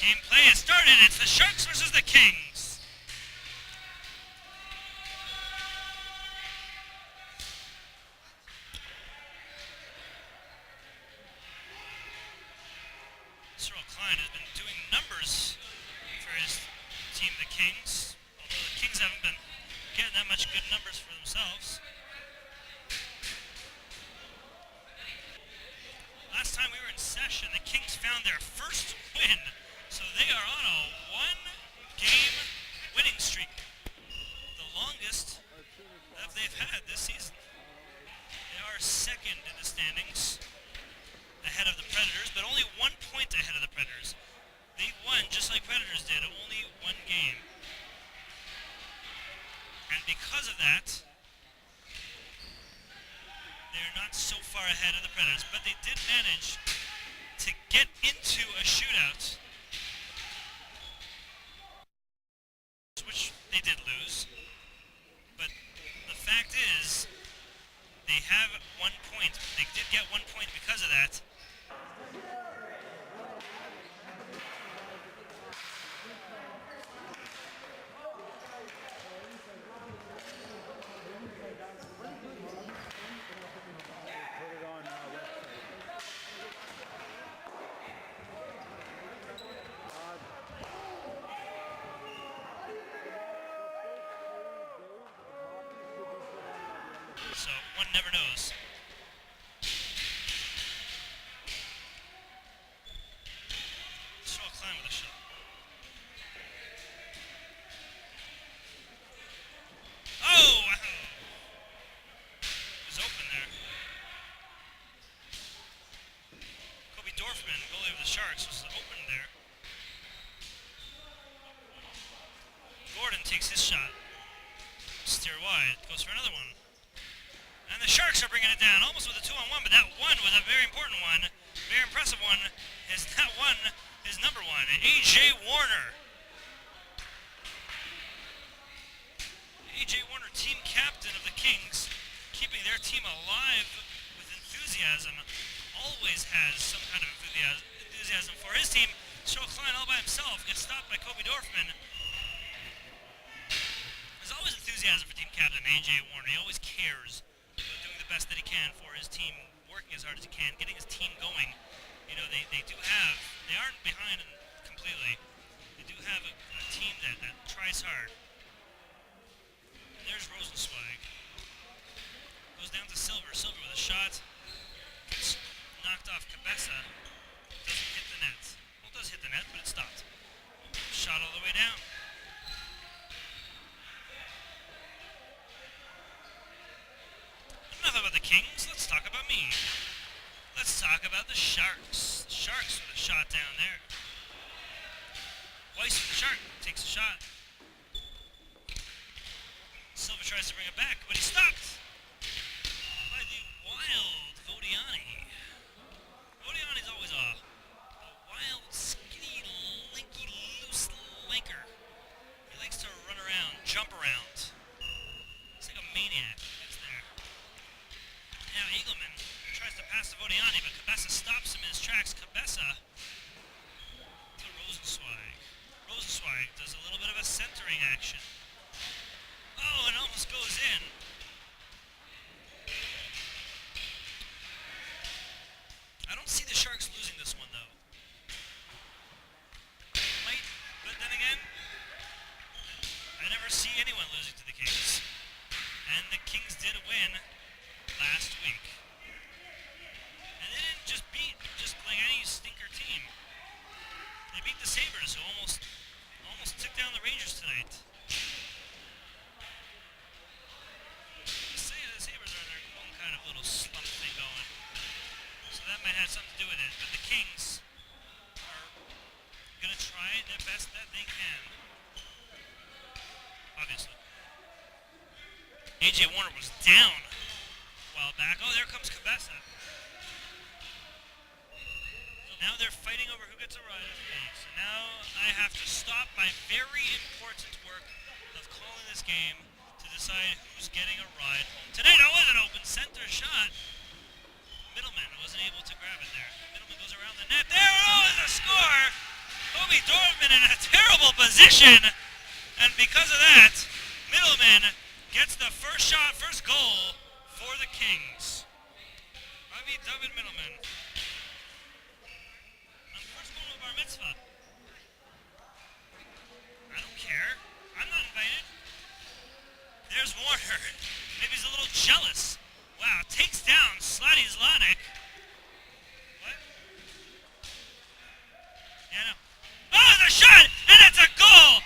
Gameplay has started. It's the Sharks versus the Kings. Cyril Klein has been doing numbers for his team, the Kings. Although the Kings haven't been getting that much good numbers for themselves. Last time we were in session, the Kings found their first win. So they are on a one-game winning streak. The longest that they've had this season. They are second in the standings, ahead of the Predators, but only 1 point ahead of the Predators. They won, just like Predators did, only one game. And because of that, they're not so far ahead of the Predators, but they did manage to get into a shootout, which they did lose. But the fact is, they have 1 point. They did get 1 point because of that. So one never knows. Cyril Klein with a shot. Oh! Wow. It was open there. Kobe Dorfman, goalie of the Sharks, was open there. Gordon takes his shot. Steer wide. Goes for another one. And the Sharks are bringing it down, almost with a 2-on-1, but that one was a very important one, very impressive one, is that one is number one, A.J. Warner. A.J. Warner, team captain of the Kings, keeping their team alive with enthusiasm, always has some kind of enthusiasm for his team. Cyril Klein all by himself gets stopped by Kobe Dorfman. There's always enthusiasm for team captain A.J. Warner. He always cares. Best that he can for his team, working as hard as he can, getting his team going. You know, they aren't behind completely. They do have a team that tries hard. And there's Rosenzweig. Goes down to Silver. Silver with a shot. Gets knocked off Cabeza. Doesn't hit the net. Well, it does hit the net, but it stopped. Shot all the way down. Enough about the Kings, let's talk about me. Let's talk about the Sharks. The Sharks with a shot down there. Weiss with the Shark takes a shot. Silva tries to bring it back, but he's stopped by the wild Vodiani. Vodiani's always a wild, skinny, linky, loose linker. He likes to run around, jump around. He's like a maniac. Now Eagleman tries to pass to Vodiani, but Cabeza stops him in his tracks. Cabeza to Rosenzweig. Rosenzweig does a little bit of a centering action. Oh, it almost goes in. I don't see the Sharks losing this one, though. Might, but then again, I never see anyone losing to the Kings. And the Kings did win last week. And they didn't just beat like any stinker team. They beat the Sabres, who almost took down the Rangers tonight. The Sabres are in their own kind of little slump thing going. So that might have something to do with it. But the Kings are going to try their best that they can. Obviously. A.J. Warner was down while back. Oh, there comes Cabeza. Now they're fighting over who gets a ride of the game. So now I have to stop my very important work of calling this game to decide who's getting a ride home tonight. That was an open center shot. Middleman wasn't able to grab it there. Middleman goes around the net. There, oh, and the score! Kobe Dorfman in a terrible position, and because of that, Middleman gets the first goal for the Kings. Ravi David Middleman. On first goal of Bar Mitzvah. I don't care. I'm not invited. There's Warner. Maybe he's a little jealous. Wow, takes down Slady Zlanik. What? Yeah, no. Oh, the shot! And it's a goal!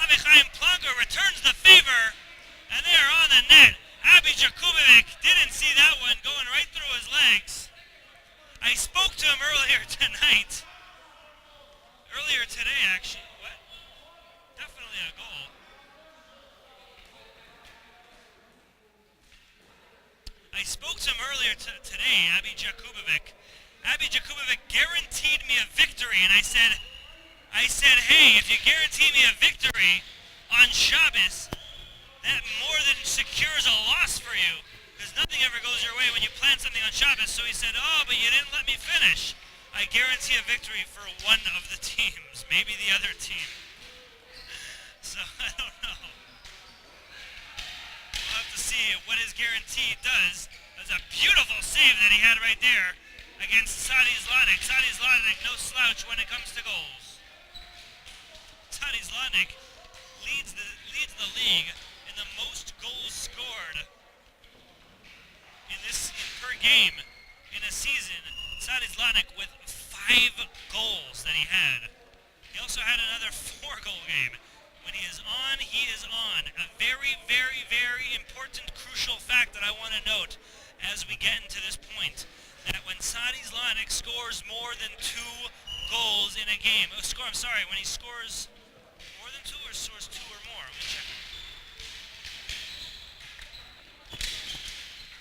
Avichaim Planko returns the favor, and they are on the net. Abi Jakubovic didn't see that one going right through his legs. I spoke to him earlier tonight. Earlier today, actually. What? Definitely a goal. I spoke to him earlier today, Abi Jakubovic. Abi Jakubovic guaranteed me a victory, and I said, hey, if you guarantee me a victory on Shabbos, that more than secures a loss for you, because nothing ever goes your way when you plan something on Shabbos. So he said, oh, but you didn't let me finish. I guarantee a victory for one of the teams, maybe the other team. So I don't know. We'll have to see what his guarantee does. That's a beautiful save that he had right there against Sadi Zlanik. Sadi Zlanik, no slouch when it comes to goals. Sadi Zlanik leads the league in the most goals scored per game in a season. Sadi Zlanik with 5 goals that he had. He also had another 4-goal game. When he is on, he is on. A very, very, very important, crucial fact that I want to note as we get into this point, that when Sadi Zlanik scores more than 2 goals in a game, when he scores more than 2 or scores 2 or more, let me check.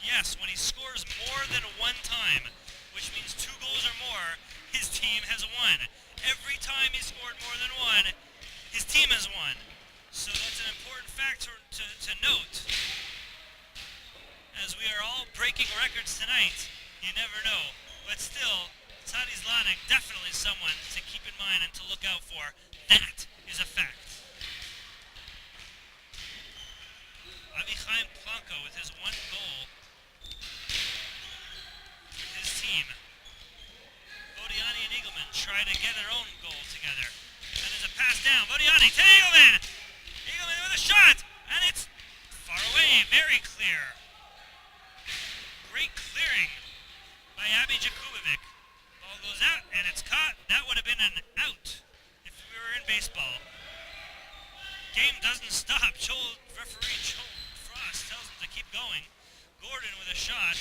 Yes, when he scores more than 1 time, which means 2 goals or more, his team has won. Every time he scored more than 1, his team has won. So that's an important factor to note. As we are all breaking records tonight, you never know. But still, Sadi Zlanik definitely someone to keep in mind and to look out for. That is a fact. Avichaim Planko with his 1 goal with his team. Bodiani and Eagleman try to get their own goal together. And there's a pass down. Bodiani to Eagleman! Eagleman with a shot! And it's far away. Very clear. Great clearing by Abi Jakubovic. Ball goes out and it's caught. That would have been an out if we were in baseball. Game doesn't stop. Referee Joel Frost tells him to keep going. Gordon with a shot.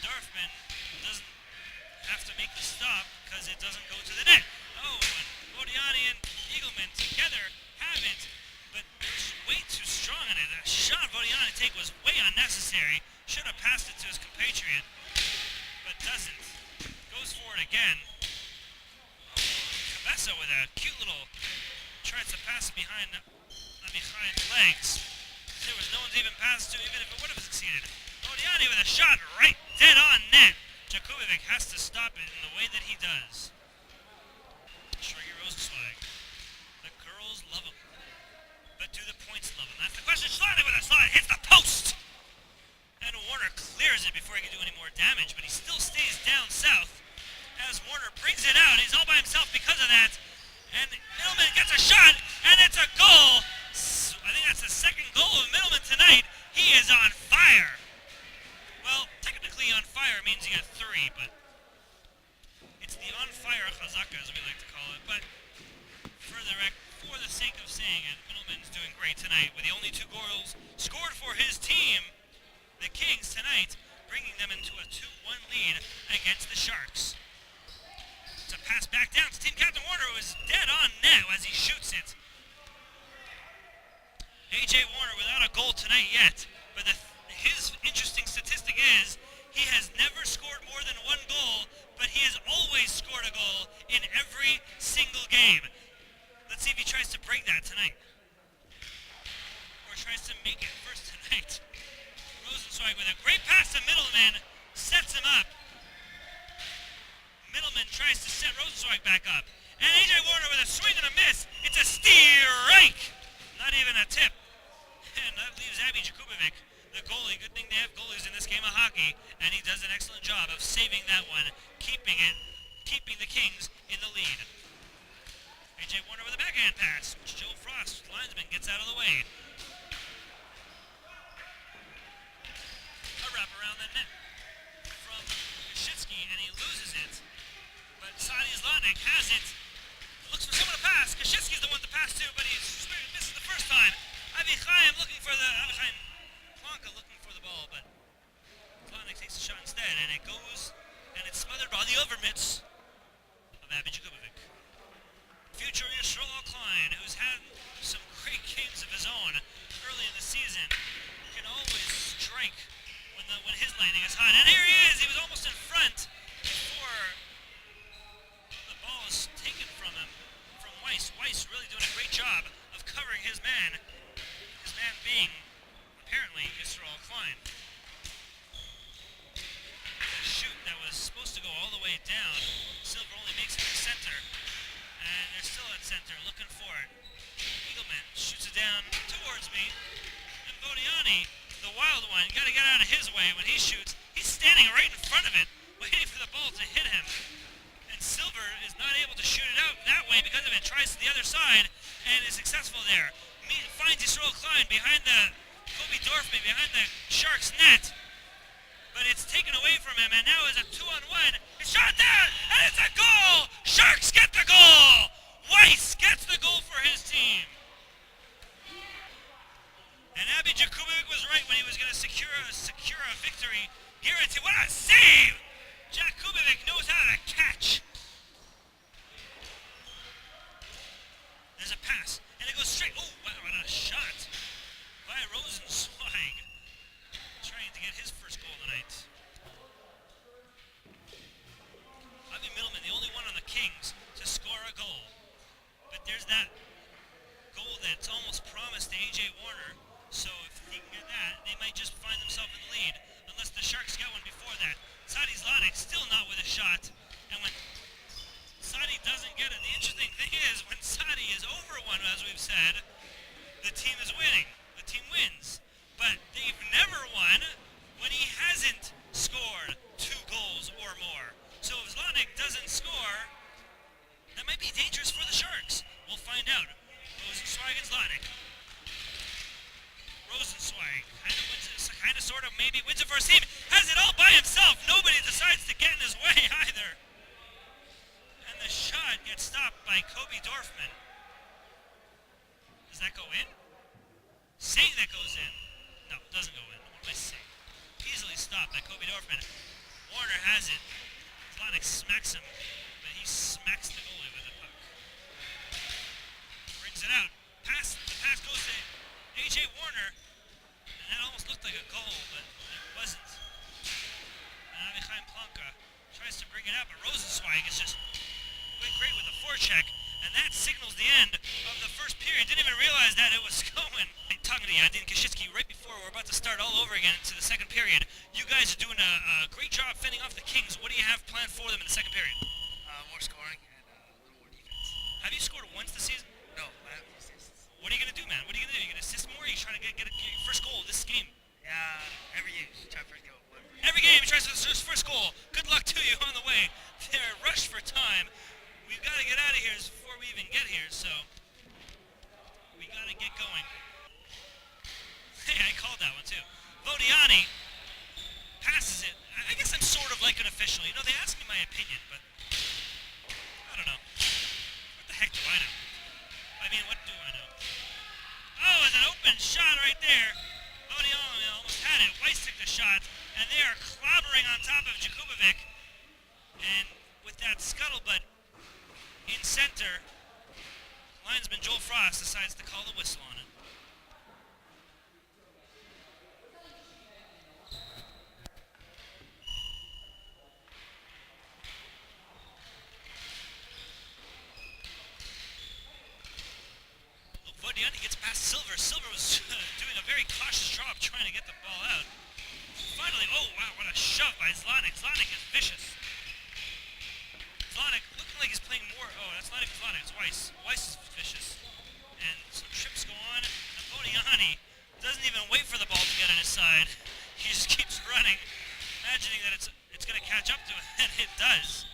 Dorfman doesn't have to make the stop because it doesn't go to the net. Oh, and Bodiani and Eagleman together have it, but they're way too strong in it. The shot Bodiani take was way unnecessary. Should have passed it to his compatriot, but doesn't. Goes for it again. Oh, Cabeza with a cute little tries to pass it behind legs. There was no one to even pass to, even if it would have succeeded. Bodiani with a shot right dead on net. Jakubovic has to stop it in the way that he does. Shrugi Rosenzweig. The girls love him. But do the points love him? That's the question. Sliding with a slide. Hits the post! And Warner clears it before he can do any more damage, but he still stays down south. As Warner brings it out, he's all by himself because of that. And Middleman gets a shot, and it's a goal! I think that's the 2nd goal of Middleman tonight. He is on fire! Well, technically on fire means you get 3, but it's the on fire chazaka, as we like to call it. But for the sake of saying it, Middleman's doing great tonight with the only 2 goals scored for his team, the Kings, tonight, bringing them into a 2-1 lead against the Sharks. It's a pass back down to team captain Warner, who is dead on net as he shoots it. A.J. Warner without a goal tonight yet, but his interesting statistic is he has never scored more than 1 goal, but he has always scored a goal in every single game. Let's see if he tries to break that tonight. Or tries to make it first tonight. Rosenzweig with a great pass to Middleman, sets him up. Middleman tries to set Rosenzweig back up, And AJ Warner with a swing and a miss. It's a strike. Not even a tip. And that leaves Abby Jakubovic, the goalie. Good thing they have goalies in this game of hockey. And he does an excellent job of saving that one, keeping the Kings in the lead. AJ Warner with a backhand pass, which Joe Frost, linesman, gets out of the way. A wrap around the net from Kashitsky, and he loses it. But Sadi Zlotnick has it. Looks for someone to pass. Kashitsky's the one to pass to, but he misses the first time. Avichaim Avichaim Plonka looking for the ball, but Zlotnick takes the shot instead, and it goes, and it's smothered by the overmitts of Abby Jakubovic. Future Yisrael Klein, who's had some great games of his own early in the season, can always strike when his lightning is hot. And here he is! He was almost in front before the ball is taken from him, from Weiss. Weiss really doing a great job of covering his man being, apparently, Yisrael Klein. A shoot that was supposed to go all the way down. Silver only makes it to center. And they're still at center, looking for it. Eagleman shoots it down towards me. And Vodiani, the wild one, got to get out of his way when he shoots. He's standing right in front of it, waiting for the ball to hit him. And Silver is not able to shoot it out that way because of it. Tries to the other side and is successful there. Finds Yisrael Klein behind the Kobe Dorfman, behind the Sharks net. But it's taken away from him, and now is a 2-on-1. It's shot down, and it's a goal! Sharks get the goal! Weiss gets the goal for his team. And Abby Jakubovic was right when he was going to secure a victory. Guarantee. What a save! Jakubovic knows how to catch. There's a pass, and it goes straight. Oh, wow, what a shot by Rosenzweig. Trying to get his first goal tonight. Avi Middleman, the only one on the Kings to score a goal. But there's that goal that's almost promised to AJ Warner. So if he can get that, they might just find themselves in the lead. Unless the Sharks get one before that. Sadi Zlotnick still not with a shot. And when Sadi doesn't get it, the interesting thing is when Sadi is over one, as we've said, the team is winning. The team wins. But they've never won when he hasn't scored 2 goals or more. So if Zlotnick doesn't score, that might be dangerous for the Sharks. We'll find out. Rosenzweig and Zlotnick. Rosenzweig kind of sort of maybe wins it for his team. Has it all by himself. Nobody decides to get in his way either. And the shot gets stopped by Kobe Dorfman. Does that go in? Saying that goes in. No, it doesn't go in. What am I saying? Easily stopped by Kobe Dorfman. Warner has it. Zlotnick smacks him, but he smacks the goalie with the puck. Brings it out. The pass goes to AJ Warner, and that almost looked like a goal, but it wasn't. And Avichaim Plonka tries to bring it out, but Rosenzweig is just great with the forecheck. And that signals the end of the first period. Didn't even realize that it was going. Talking to Yadin Kashitsky right before we're about to start all over again into the second period. You guys are doing a great job fending off the Kings. What do you have planned for them in the second period? More scoring and a little more defense. Have you scored once this season? No, I have assists. What are you going to do, man? What are you going to do? Are you going to assist more? Or are you trying to get your first goal this game? Yeah, every game. Try first goal. Every game he tries to his first goal. Good luck to you on the way. They're rushed for time. We've got to get out of here before we even get here, so we got to get going. Hey, I called that one too. Vodiani passes it. I guess I'm sort of like an official. You know, they ask me my opinion, but I don't know. What the heck do I know? I mean, what do I know? Oh, it's an open shot right there. Vodiani almost had it. Weiss took the shot, and they are clobbering on top of Jakubovic. And with that scuttlebutt in center, linesman Joel Frost decides to call the whistle on it. Vodiani gets past Silver. Silver was doing a very cautious job trying to get the ball out. Finally, oh wow, what a shove by Zlotnick. Zlotnick is vicious. Zlotnick looking like he's playing more. Oh, that's not even Zlotnik, it's Weiss. Weiss is vicious. And some trips go on, and Bodiani doesn't even wait for the ball to get on his side. He just keeps running, imagining that it's going to catch up to it, and it does.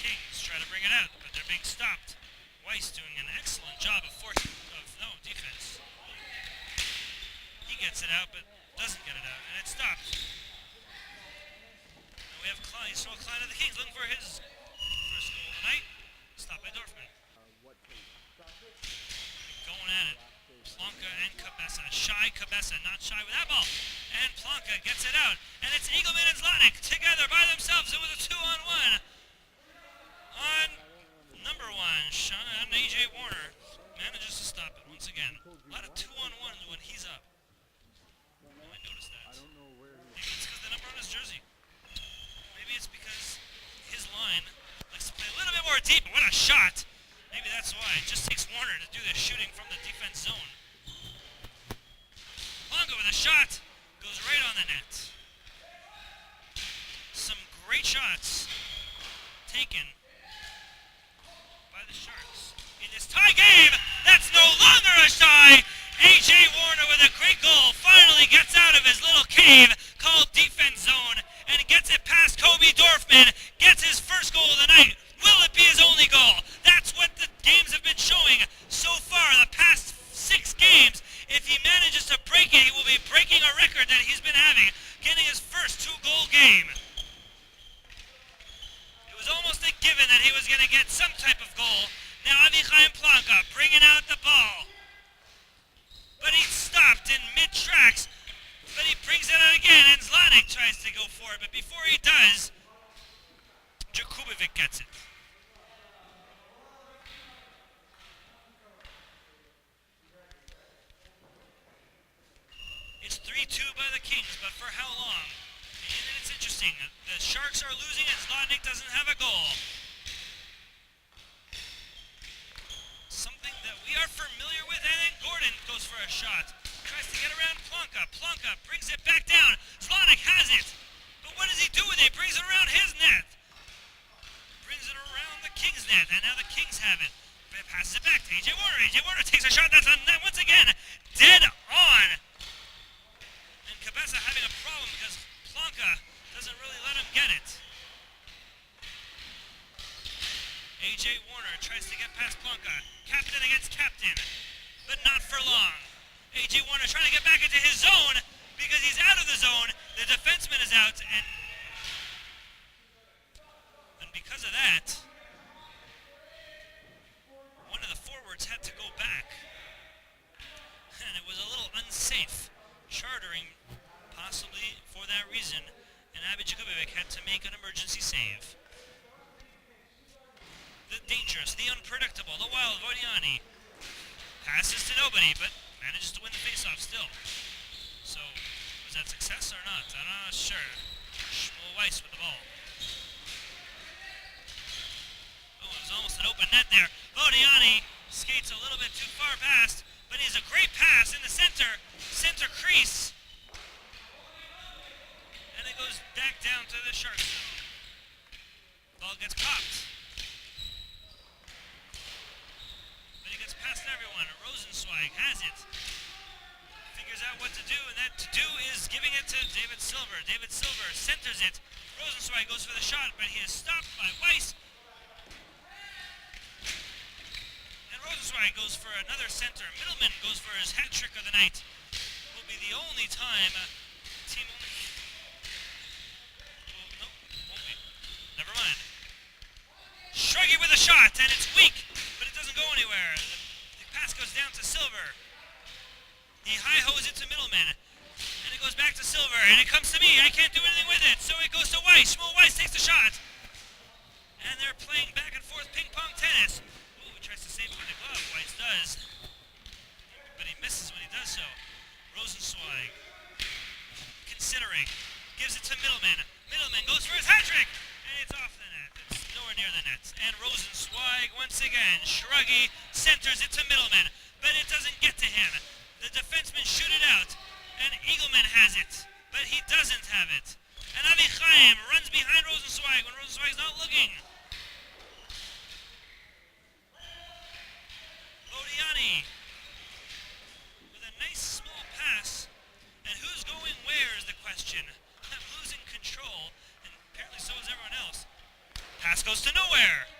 Kings try to bring it out, but they're being stopped. Weiss doing an excellent job of defense. He gets it out, but doesn't get it out, and it's stopped. And we have Klein, Israel Klein of the Kings looking for his first goal of the night. Stopped by Dorfman. Going at it. Plonka and Cabeza. Shy Cabeza, not shy with that ball. And Plonka gets it out. And it's Eagleman and Zlotnik together by themselves. It was a 2-on-1. On number one, Sean AJ Warner manages to stop it once again. A lot of 2-on-1s when he's up. Oh, I noticed that. Maybe it's because the number on his jersey. Maybe it's because his line likes to play a little bit more deep. What a shot! Maybe that's why. It just takes Warner to do the shooting from the defense zone. Longo with a shot. Goes right on the net. Some great shots taken by the Sharks. In this tie game, that's no longer a tie! A.J. Warner with a great goal finally gets out of his little cave called defense zone and gets it past Kobe Dorfman, gets his first goal of the night. Will it be his only goal? That's what the games have been showing so far, the past 6 games. If he manages to break it, he will be breaking a record that he's been having, getting his first 2-goal game. It was almost a given that he was going to get some type of goal. Now Avichai Plonka bringing out the ball. But he's stopped in mid-tracks. But he brings it out again, and Zlotnik tries to go for it. But before he does, Jakubovic gets it. It's 3-2 by the Kings, but for how long? And it's interesting. The Sharks are losing and Zlotnik doesn't have a goal. Something that we are familiar with, and then Gordon goes for a shot. Tries to get around Plonka. Plonka brings it back down. Zlotnik has it. But what does he do with it? He brings it around his net. Brings it around the Kings net, and now the Kings have it. But passes it back to A.J. Warner. A.J. Warner takes a shot that's on net once again. Dead on. And Cabeza having a problem because Plonka doesn't really let him get it. A.J. Warner tries to get past Plonka. Captain against captain, but not for long. A.J. Warner trying to get back into his zone because he's out of the zone. The defenseman is out, and because of that, one of the forwards had to go back. And it was a little unsafe. Chartering, possibly for that reason, and Abby Jakubovic had to make an emergency save. The dangerous, the unpredictable, the wild Vodiani passes to nobody, but manages to win the faceoff still. So, was that success or not? I'm not sure. Shmuel Weiss with the ball. Oh, it was almost an open net there. Vodiani skates a little bit too far past, but he has a great pass in the center crease. And it goes back down to the Sharks. Ball gets popped. But he gets past everyone. Rosenzweig has it. Figures out what to do, and that to do is giving it to David Silver. David Silver centers it. Rosenzweig goes for the shot, but he is stopped by Weiss. And Rosenzweig goes for another center. Middleman goes for his hat trick of the night. Will be the only time team only. Well, no, won't be. Never mind. Shruggy with a shot, and it's weak, but it doesn't go anywhere. The pass goes down to Silver. He high-hose it to Middleman, and it goes back to Silver, and it comes to me. I can't do anything with it, so it goes to Weiss. Shmuel Weiss takes the shot, and they're playing back and forth ping-pong tennis. Ooh, he tries to save it with a glove. Weiss does, but he misses when he does so. Rosenzweig, considering, gives it to Middleman. Middleman goes for his hat-trick, and it's off the net. It's nowhere near the net. And Rosenzweig, once again, Shruggy centers it to Middleman, but it doesn't get to him. The defenseman shoot it out, and Eagleman has it, but he doesn't have it. And Avichai Chaim runs behind Rosenzweig when Rosenzweig's not looking. Vodiani with a nice small pass. And who's going where is the question. I'm losing control, and apparently so is everyone else. Pass goes to nowhere.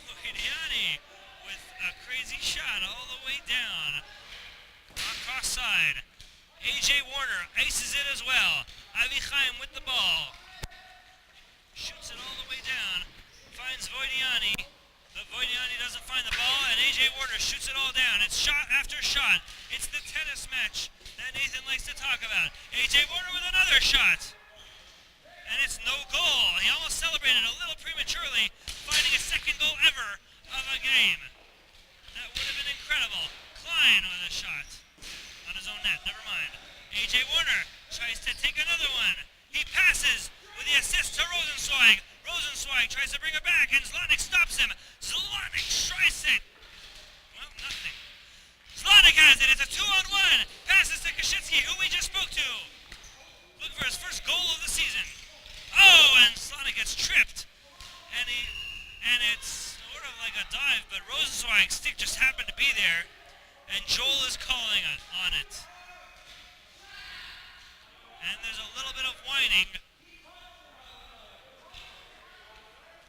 Vodiani with a crazy shot all the way down. Cross side. AJ Warner ices it as well. Avichaim with the ball. Shoots it all the way down. Finds Vodiani. But Vodiani doesn't find the ball, and AJ Warner shoots it all down. It's shot after shot. It's the tennis match that Nathan likes to talk about. AJ Warner with another shot. And it's no goal. He almost celebrated a little prematurely, finding a second goal ever of a game. That would have been incredible. Klein with a shot. On his own net, never mind. AJ Warner tries to take another one. He passes with the assist to Rosenzweig. Rosenzweig tries to bring it back, and Zlotnick stops him. Zlotnick tries it. Well, nothing. Zlotnick has it. It's a 2-on-1. Passes to Kashitsky, who we just spoke to. Looking for his first goal of the season. Oh, and Zlotnick gets tripped. And it's sort of like a dive, but Rosenzweig's stick just happened to be there. And Joel is calling on it. And there's a little bit of whining.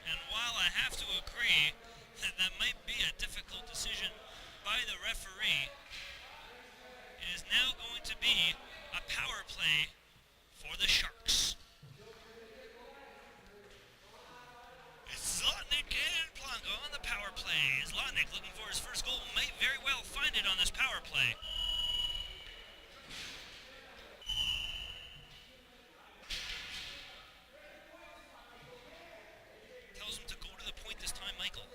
And while I have to agree that that might be a difficult decision by the referee, it is now going to be a power play for the Sharks. It's Zlotnick and Plonka on the power play. Zlotnick looking for his first goal, might very well find it on this power play. Tells him to go to the point this time, Michael.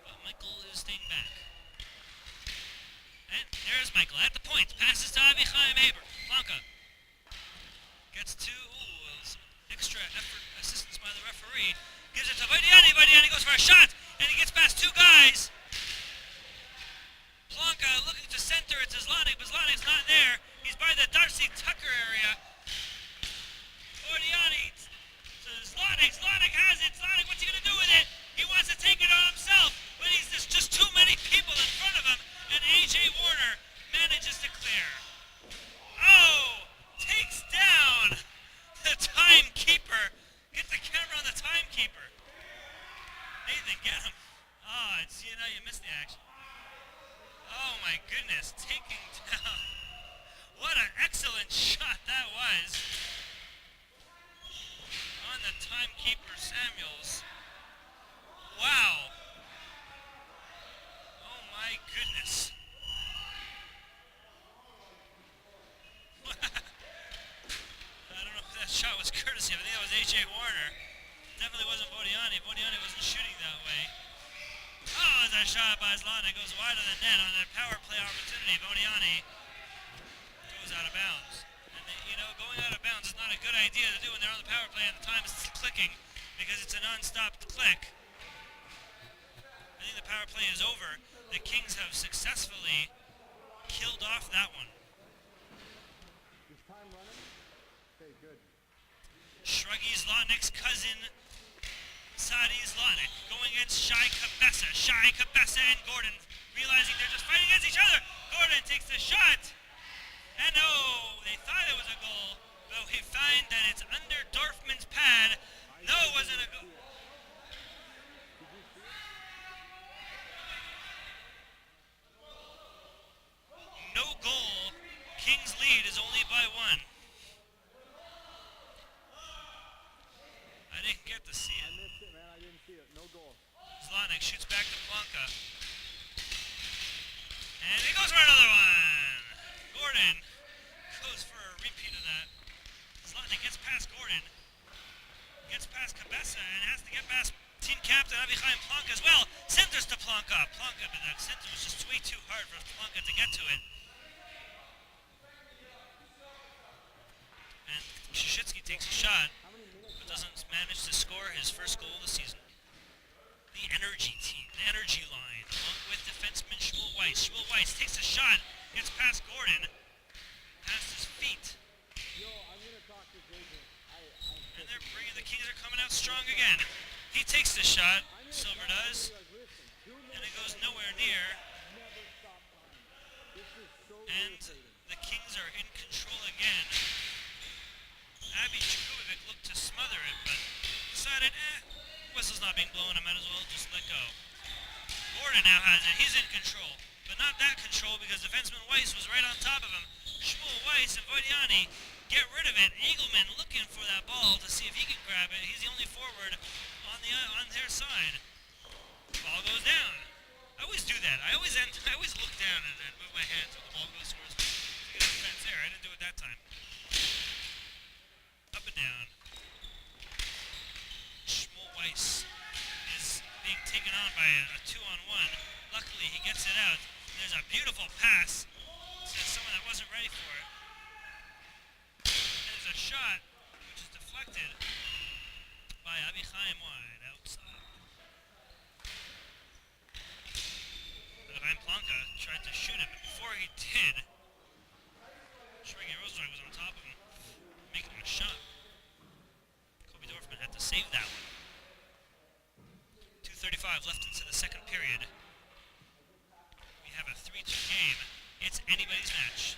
But Michael is staying back. And there's Michael at the point. Passes to Avichaim Haber. Plonka gets to some extra effort assistance by the referee. Gives it to Vodiani. Vodiani goes for a shot, and he gets past two guys. Plonka looking to center. It's Zlotnick, but Zlotnick's not there. He's by the Darcy Tucker area. Vodiani to Zlotnick. Zlotnick has it. Zlotnick, what's he going to do with it? He wants to take it on himself, but there's just too many people in front of him, and AJ Warner manages to clear. Oh! Takes down the timekeeper. Get the camera on the timekeeper. Nathan, get him. Oh, you missed the action. Oh my goodness, taking down. What an excellent shot that was. On the timekeeper, Samuels. Wow. Oh my goodness. I don't know if that shot was courtesy. I think that was AJ Warner. Definitely wasn't Vodiani. Vodiani wasn't shooting that way. Oh, that shot by Zlotnick goes wide of the net on a power play opportunity. Vodiani goes out of bounds. And going out of bounds is not a good idea to do when they're on the power play and the time is clicking because it's a non-stop click. I think the power play is over. The Kings have successfully killed off that one. Is time running? Okay, good. Shruggy Zlotnick's cousin, Sadi Zlotnick, going against Shai Kabessa. Shai Kabessa and Gordon realizing they're just fighting against each other. Gordon takes the shot. And no, they thought it was a goal, but we find that it's under Dorfman's pad. No, it wasn't a goal. No goal. Kings lead is only by one. I didn't get to see it. I missed it, man. I didn't see it. No goal. Zlotnick shoots back to Plonka. And he goes for another one. Gordon goes for a repeat of that. Zlotnick gets past Gordon. Gets past Kabessa and has to get past team captain Avichaim Plonka as well. Centers to Plonka. Plonka, but the center was just way too hard for Plonka to get to it. And Krzyzewski takes a shot, but doesn't manage to score his first goal of the season. The energy team, the energy line, along with defenseman Shmuel Weiss. Shmuel Weiss takes a shot, gets past Gordon, past his feet. He takes the shot, Silver does, and it goes nowhere near. And the Kings are in control again. Abby Jakubovic looked to smother it, but decided, whistle's not being blown, I might as well just let go. Gordon now has it. He's in control, but not that control because defenseman Weiss was right on top of him. Shmuel Weiss and Voidiani get rid of it. Eagleman looking for that ball to see if he can grab it. He's the only forward on their side. Ball goes down. I always do that. I always look down and move my hands when the ball goes towards me. To get a defense there. I didn't do it that time. Up and down. Shmuel Weiss is being taken on by a 2-on-1. Luckily, he gets it out. There's a beautiful pass to someone that wasn't ready for it. There's a shot, which is deflected by Avichaim wide outside. Avichaim Planka tried to shoot it, but before he did, Sergei Rosenberg was on top of him, making him a shot. Kobe Dorfman had to save that one. 2:35 left into the second period. We have a 3-2 game. It's anybody's match.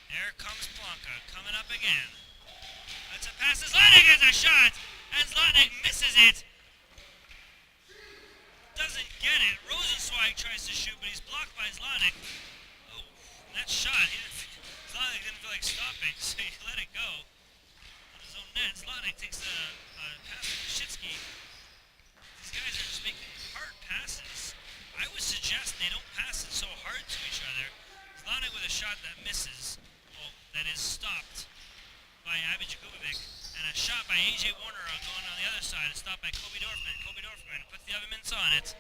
There comes Planka, coming up again. That's a pass to Zlotnick, has a shot, and Zlotnick misses it. Doesn't get it. Rosenzweig tries to shoot, but he's blocked by Zlotnick. Oh, that shot, Zlotnick didn't feel like stopping, so he let it go. On his own net, Zlotnick takes a pass to Kashitsky. These guys are just making hard passes. I would suggest they don't pass it so hard to each other. Zlotnick with a shot that misses. That is stopped by Abby Jakubovic, and a shot by A.J. Warner going on the other side. It's stopped by Kobe Dorfman. Kobe Dorfman puts the other mints on it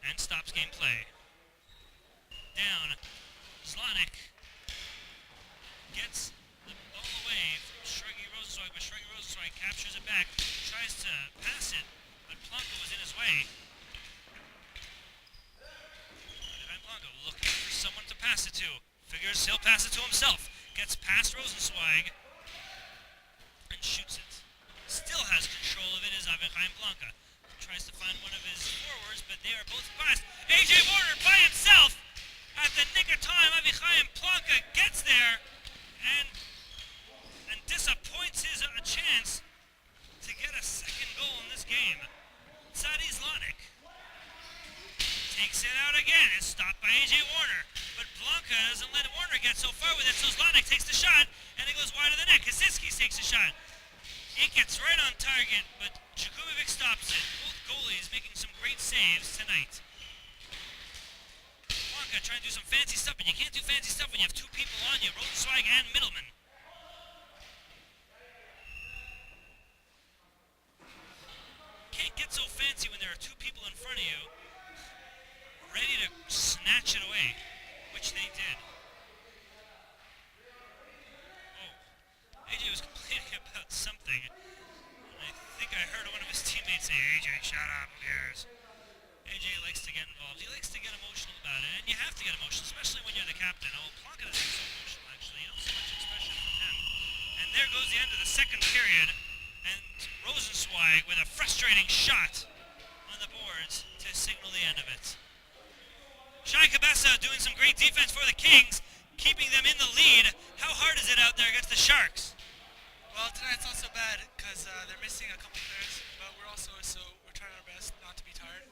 and stops gameplay. Down, Zlotnick gets the ball away from Sergei Rosenzweig, but Sergei Rosenzweig captures it back, tries to pass it, but Planka was in his way. Planka looking for someone to pass it to. Figures he'll pass it to himself. Gets past Rosenzweig and shoots it. Still has control of it is Avichaim Planka. Tries to find one of his forwards, but they are both passed. A.J. Warner by himself! At the nick of time, Avichaim Planka gets there and disappoints his chance to get a second goal in this game. Sadi Zlotnick takes it out again. It's stopped by A.J. Warner. But Planka doesn't let Warner get so far with it, so Zlotnick takes the shot, and it goes wide of the net. Kasinsky takes a shot. It gets right on target, but Jakubovic stops it. Both goalies making some great saves tonight. Planka trying to do some fancy stuff, but you can't do fancy stuff when you have two people on you, Rosenzweig and Middleman. Can't get so fancy when there are two people in front of you, ready to snatch it away. Which they did. Oh, AJ was complaining about something. And I think I heard one of his teammates say, AJ, shut up, who cares? AJ likes to get involved. He likes to get emotional about it. And you have to get emotional, especially when you're the captain. Oh, Planka doesn't get so emotional, actually. You don't see much expression from him. And there goes the end of the second period. And Rosenzweig with a frustrating shot on the boards to signal the end of it. Shai Cabessa doing some great defense for the Kings, keeping them in the lead. How hard is it out there against the Sharks? Well, tonight's not so bad because they're missing a couple players, but we're trying our best not to be tired.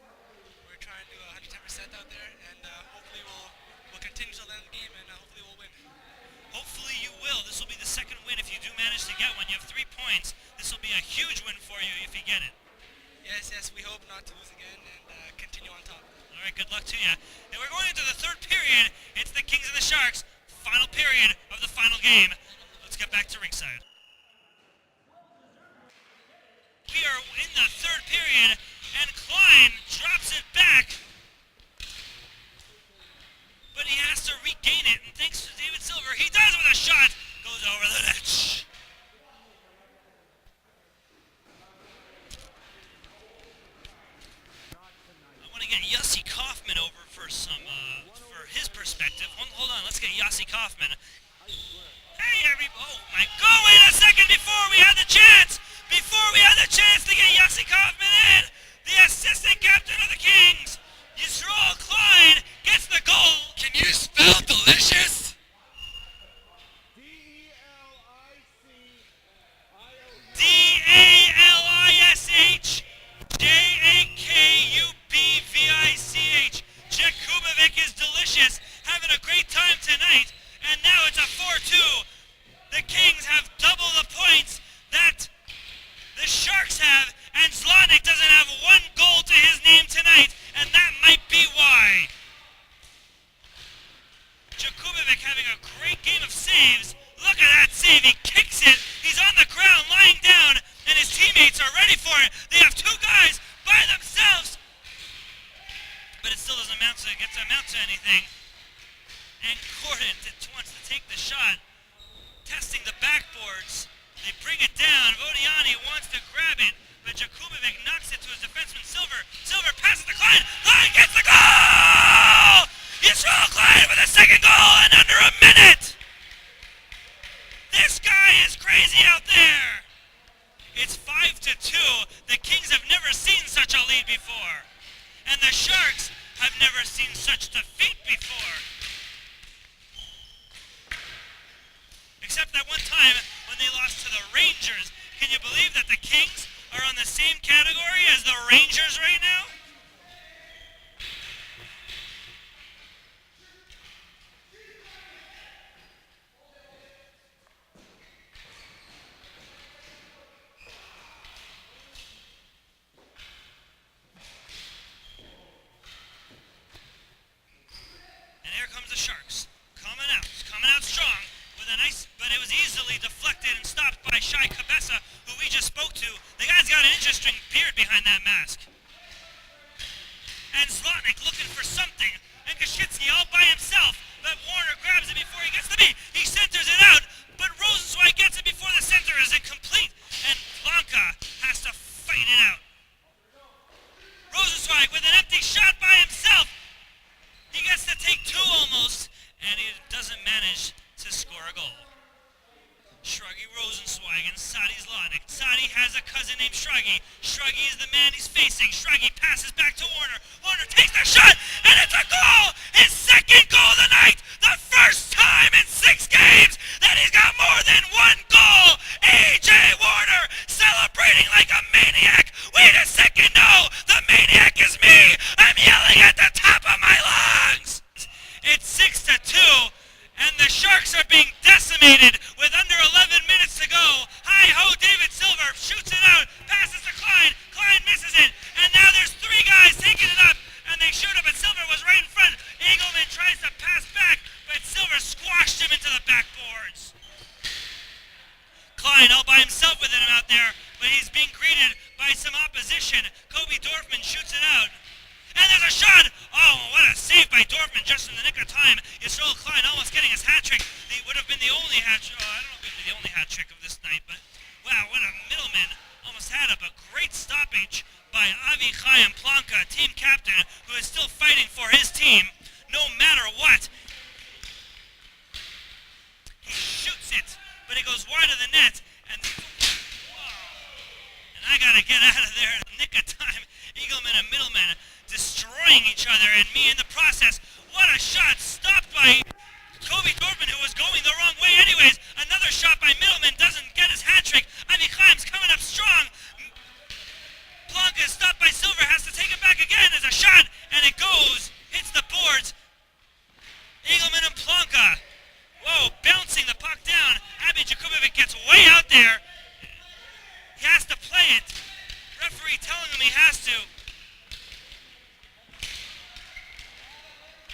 We're trying to do 110% out there, and hopefully we'll continue to end the game, and hopefully we'll win. Hopefully you will. This will be the second win if you do manage to get one. You have 3 points. This will be a huge win for you if you get it. Yes, we hope not to lose again and continue on top. All right, good luck to you. And we're going into the third period. It's the Kings and the Sharks. Final period of the final game. Let's get back to ringside. We are in the third period, and Klein drops it back. But he has to regain it, and thanks to David Silver, he does with a shot. Goes over the net. Get Yossi Kaufman over for some, for his perspective. Hold on, let's get Yossi Kaufman. Hey, everybody! Oh my God, wait a second before we had the chance! Before we had the chance to get Yossi Kaufman in! The assistant captain of the Kings, Yisrael Klein, gets the goal! Can you spell delicious? Dalish Jakubovic is delicious, having a great time tonight, and now it's a 4-2. The Kings have double the points that the Sharks have, and Zlotnick doesn't have one goal to his name tonight, and that might be why. Jakubovic having a great game of saves. Look at that save, he kicks it, he's on the ground lying down, and his teammates are ready for it. They have two guys by themselves, but it still doesn't amount to anything. And Gordon wants to take the shot, testing the backboards. They bring it down, Vodiani wants to grab it, but Jakubovic knocks it to his defenseman Silver. Silver passes to Klein, Klein gets the goal! Yisrael Klein with a second goal in under a minute! This guy is crazy out there! It's 5-2. The Kings have never seen such a lead before. And the Sharks have never seen such defeat before. Except that one time when they lost to the Rangers. Can you believe that the Kings are on the same category as the Rangers right now? And here comes the Sharks, coming out strong with a nice, but it was easily deflected and stopped by Shai Kabessa, who we just spoke to. The guy's got an interesting beard behind that mask. And Zlotnick looking for something, and Kashitsky all by himself, but Warner grabs it before he gets to me. He centers it out, but Rosenzweig gets it before the center is incomplete, and Blanca has to fight it out. Rosenzweig with an empty shot by himself. He gets to take two almost, and he doesn't manage to score a goal. Shruggy Rosenzweig and Sadi Zlotnick. Sadi has a cousin named Shruggy. Shruggy is the man he's facing. Shruggy passes back to Warner. Warner takes the shot, and it's a goal! His second goal of the night! The first time in 6 games that he's got more than one goal! A.J. Warner celebrating like a maniac! Wait a second, no! The maniac is me! I'm yelling at the top of my lungs! It's 6-2, and the Sharks are being decimated with under 11 minutes to go. Hi-ho, David Silver shoots it out, passes to Klein. Klein misses it, and now there's 3 guys taking it up, and they shoot it, but Silver was right in front. Engelman tries to pass back, but Silver squashed him into the backboards. Klein all by himself with it out there, but he's being greeted by some opposition. Kobe Dorfman shoots it out. And there's a shot! Oh, what a save by Dorfman just in the nick of time. Yisrael Klein almost getting his hat trick. It would have been the only hat trick. I don't know if it would be the only hat trick of this night, but wow, what a middleman. Almost had a great stoppage by Avi Chaim Planka, team captain, who is still fighting for his team no matter what. He shoots it, but it goes wide of the net, and I gotta get out of there in the nick of time. Eagleman and Middleman destroying each other, and me in the process. What a shot, stopped by Kobe Dorfman, who was going the wrong way anyways. Another shot by Middleman, doesn't get his hat trick. Ivy Chaim's coming up strong. Blanca is stopped by Silver, has to take it back again. There's a shot, and it goes, hits the boards. Engelman and Blanca. Whoa, bouncing the puck down. Abby Jakubovic gets way out there. He has to play it. Referee telling him he has to.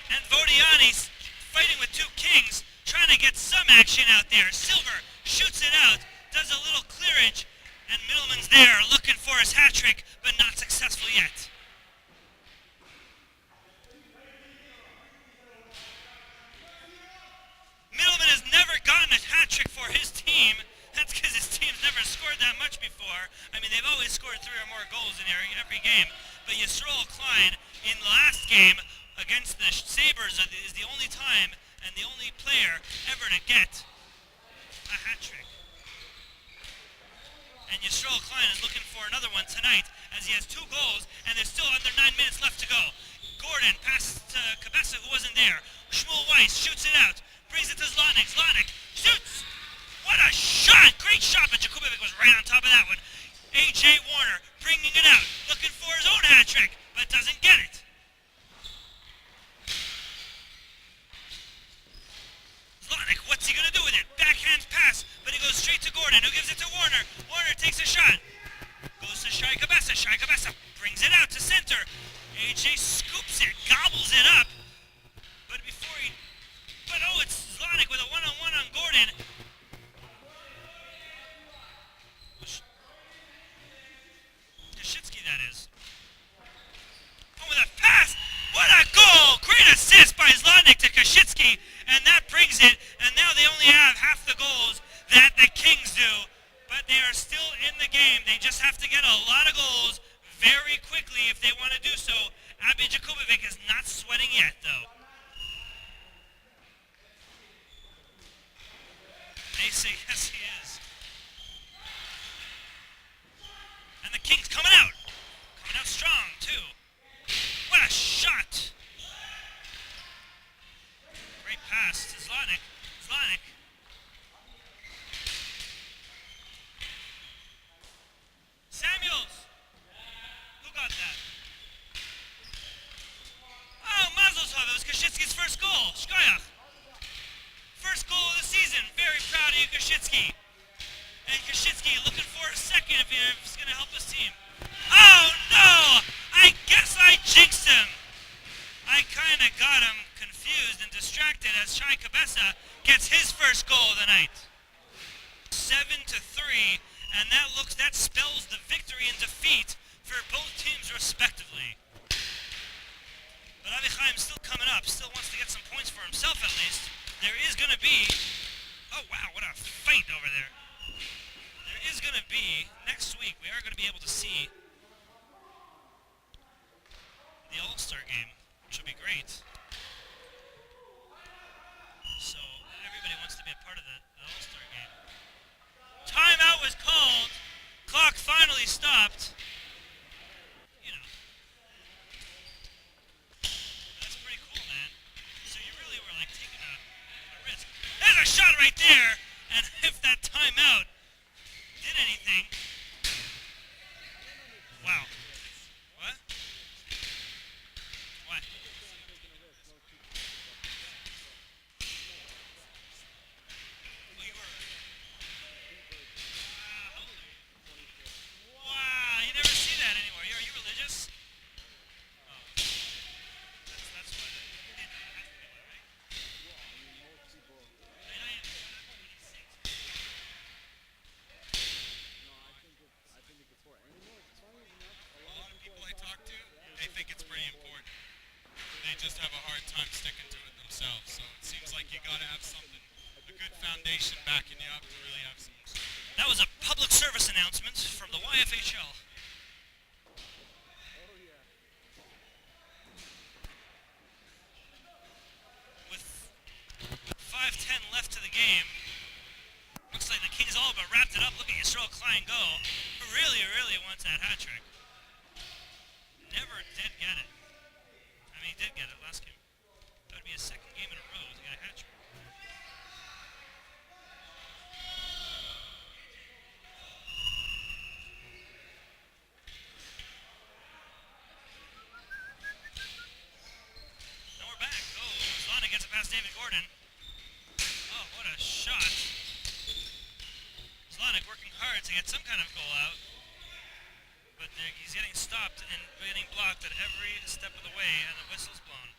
And Vodiani's fighting with 2 Kings, trying to get some action out there. Silver shoots it out, does a little clearage, and Middleman's there looking for his hat trick, but not successful yet. Middleman has never gotten a hat trick for his team. That's because his team's never scored that much before. I mean, they've always scored 3 or more goals in every game. But Yisrael Klein, in the last game against the Sabres, is the only time and the only player ever to get a hat trick. And Yisrael Klein is looking for another one tonight as he has 2 goals and there's still under 9 minutes left to go. Gordon passes to Kabessa who wasn't there. Shmuel Weiss shoots it out. Brings it to Zlanik. Zlanik shoots! What a shot! Great shot, but Jakubovic was right on top of that one. A.J. Warner bringing it out. Looking for his own hat trick, but doesn't get it. Zlanik, what's he going to do with it? Backhand pass, but he goes straight to Gordon, who gives it to Warner. Warner takes a shot. Goes to Shai Kabessa. Shai Kabessa brings it out to center. AJ scoops it, gobbles it up. But before he... But oh, it's Zlanik with a one-on-one on Gordon. Kashitsky, that is. Oh, with a pass! What a goal! Great assist by Zlanik to Kashitsky. And that brings it, and now they only have half the goals that the Kings do. But they are still in the game. They just have to get a lot of goals very quickly if they want to do so. Abi Jakubovic is not sweating yet, though. They say yes, he is. And the Kings coming out. Coming out strong, too. What a shot! Great pass to Zlanik. Zlanik. Samuels! Who got that? Oh, Mazel Tov. It was Kashitsky's first goal. Shkoyach. First goal of the season. Very proud of you, Kashitsky. And Kashitsky looking for a second if he's going to help his team. Oh, no! I guess I jinxed him. I kind of got him confused and distracted as Shai Kabessa gets his first goal of the night. 7-3, and that spells the victory and defeat for both teams respectively. But Avichaim's still coming up, still wants to get some points for himself at least. There is going to be... Oh wow, what a fight over there. There is going to be, next week, we are going to be able to see the All-Star game, which will be great. So, everybody wants to be a part of the All-Star game. Timeout was called. Clock finally stopped. You know. That's pretty cool, man. So you really were like taking a risk. There's a shot right there! And if that timeout did anything... Wow. What? What? Wow, you never see that anymore. Are you religious? Oh. That's what you didn't have to be, right? A lot of people I talk to, they think it's pretty important. They just have a hard time sticking to it themselves. So it seems like you got to have something, a good foundation backing you up to really have some. That was a public service announcement from the YFHL. With 5:10 left to the game, looks like the Kings all but wrapped it up. Look at Yisrael Klein go. Really, really wants that hat trick. Never did get it. I mean, he did get it last game. That would be his second game in a row to get a hat trick. Now we're back. Oh, Zlana gets it past David Gordon. Oh, what a shot. Zlanik working hard to get some kind of goal out. But he's getting stopped and getting blocked at every step of the way, and the whistle's blown.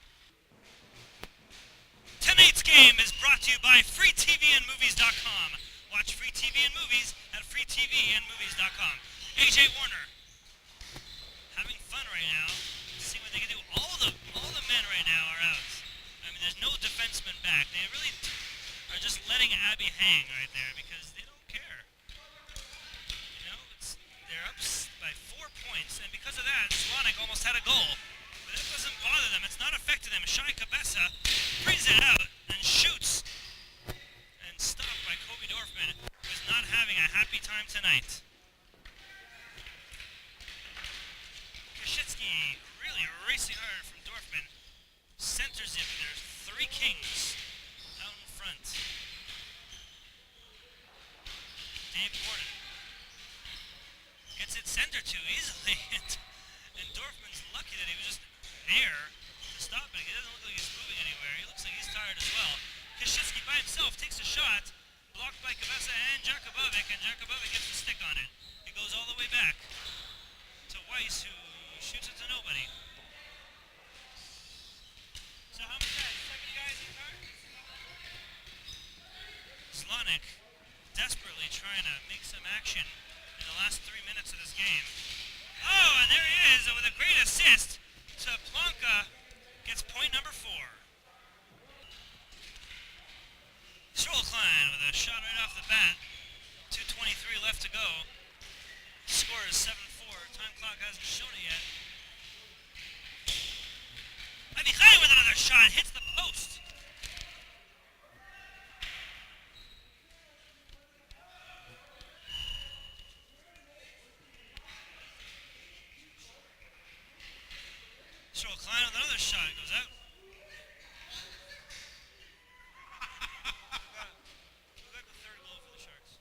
Tonight's game is brought to you by FreeTVandMovies.com. Watch Free TV and Movies at FreeTVandMovies.com. AJ Warner, having fun right now, seeing what they can do. All the men right now are out. I mean, there's no defenseman back. They really are just letting Abby hang right there because they don't care. You know, they're up by 4 points, and because of that, Zlanik almost had a goal. But that doesn't bother them. It's not affecting them. Shai Kabessa brings it out and shoots. And stopped by Kobe Dorfman. time tonight. Koshitsky really racing hard from Dorfman. Centers it. There's 3 Kings out in front. Dave Gordon gets it center too easily. And Dorfman's lucky that he was just there to stop it. He doesn't look like he's moving anywhere. He looks like he's tired as well. Koshitsky by himself takes a shot. Blocked by Kabessa and Jakubovic. And Jakubovic gets the stick on it. He goes all the way back to Weiss, who shoots it to nobody. So how many guys? 7 guys in car? Zlanik desperately trying to make some action in the last 3 minutes of this game. Oh, and there he is with a great assist to Plonka. Gets point number 4. Strollklein with a shot right off the bat. 2:23 left to go. Score is 7-4. Time clock hasn't shown it yet. Avichai with another shot. Hits the post. Strollklein with another shot. It goes out. Who got the 3rd goal for the Sharks?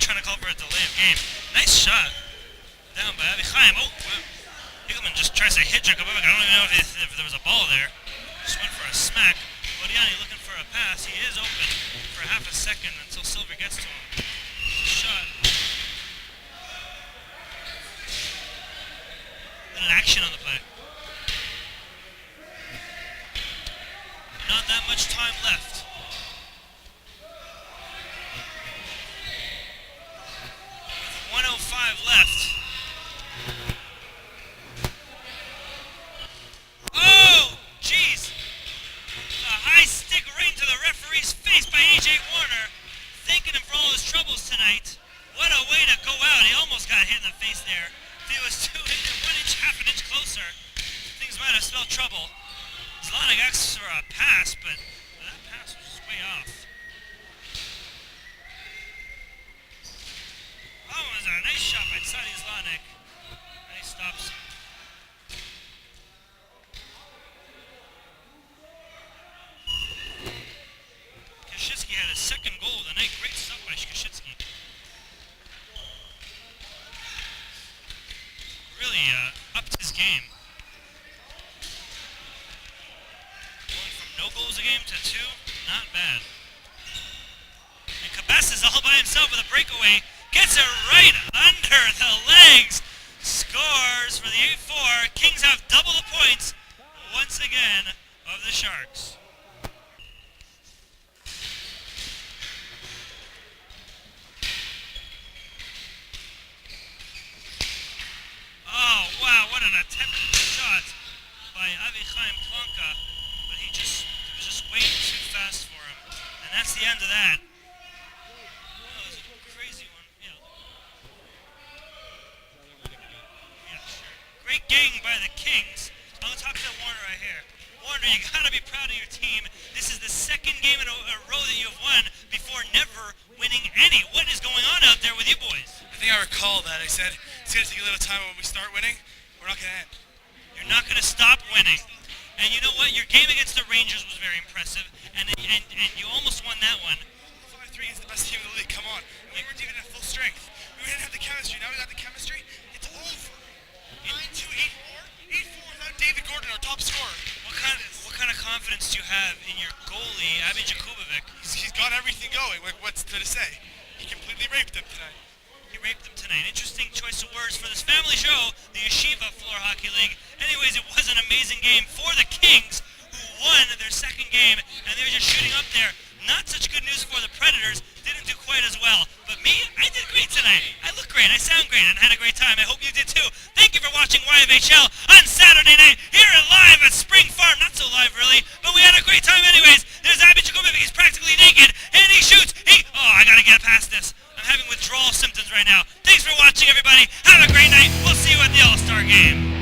Trying to call for a delay of game. Nice shot. Down by Avichaim. Oh, wow. Higgelman just tries to hit Jakubovic. I don't even know if there was a ball there. Just went for a smack. Modiani looking for a pass. He is open for half a second until Silver gets to him. Shot. Little action on the play. Not that much time left. 1:05 left. Oh, jeez! A high stick right into the referee's face by A.J. Warner. Thanking him for all his troubles tonight. What a way to go out. He almost got hit in the face there. If he was 1 inch, half an inch closer, things might have spelled trouble. Zlanik asks for a pass, but that pass was just way off. Oh, it was a nice shot by Tsadi Zlanik. And he stops. Koshitsky had his 2nd goal of the night. Great stuff by Koshitsky. Really upped his game. Going from no goals a game to 2, not bad. And Kabess is all by himself with a breakaway. Gets it right under the legs. Scores for the 8-4. Kings have double the points once again of the Sharks. Oh, wow, what an attempted shot by Avichaim Plonka. But it was just way too fast for him. And that's the end of that. Great gang by the Kings. I'm going to talk to Warner right here. Warner, you got to be proud of your team. This is the 2nd game in a row that you have won before never winning any. What is going on out there with you boys? I think I recall that. I said it's going to take a little time when we start winning. We're not going to end. You're not going to stop winning. And you know what? Your game against the Rangers was very impressive, and you almost won that one. 5-3 is the best team in the league. Come on. We weren't even at full strength. We didn't have the chemistry. Now we got the chemistry. It's over. 9-2, 8-4. 8-4 without David Gordon, our top scorer. What kind of confidence do you have in your goalie, Abby Jakubovic? He's got everything going. What's there to say? He completely raped him tonight. He raped them tonight. Interesting choice of words for this family show, the Yeshiva Floor Hockey League. Anyways, it was an amazing game for the Kings, who won their 2nd game, and they were just shooting up there. Not such good news for the Predators. Didn't do quite as well. But me, I did great tonight. I look great. I sound great. And had a great time. I hope you did too. Thank you for watching YFHL on Saturday night here at live at Spring Farm. Not so live, really. But we had a great time anyways. There's Abby Jakubovic. He's practically naked. And he shoots. Oh, I got to get past this. I'm I'm having withdrawal symptoms right now. Thanks for watching, everybody. Have a great night. We'll see you at the All-Star game.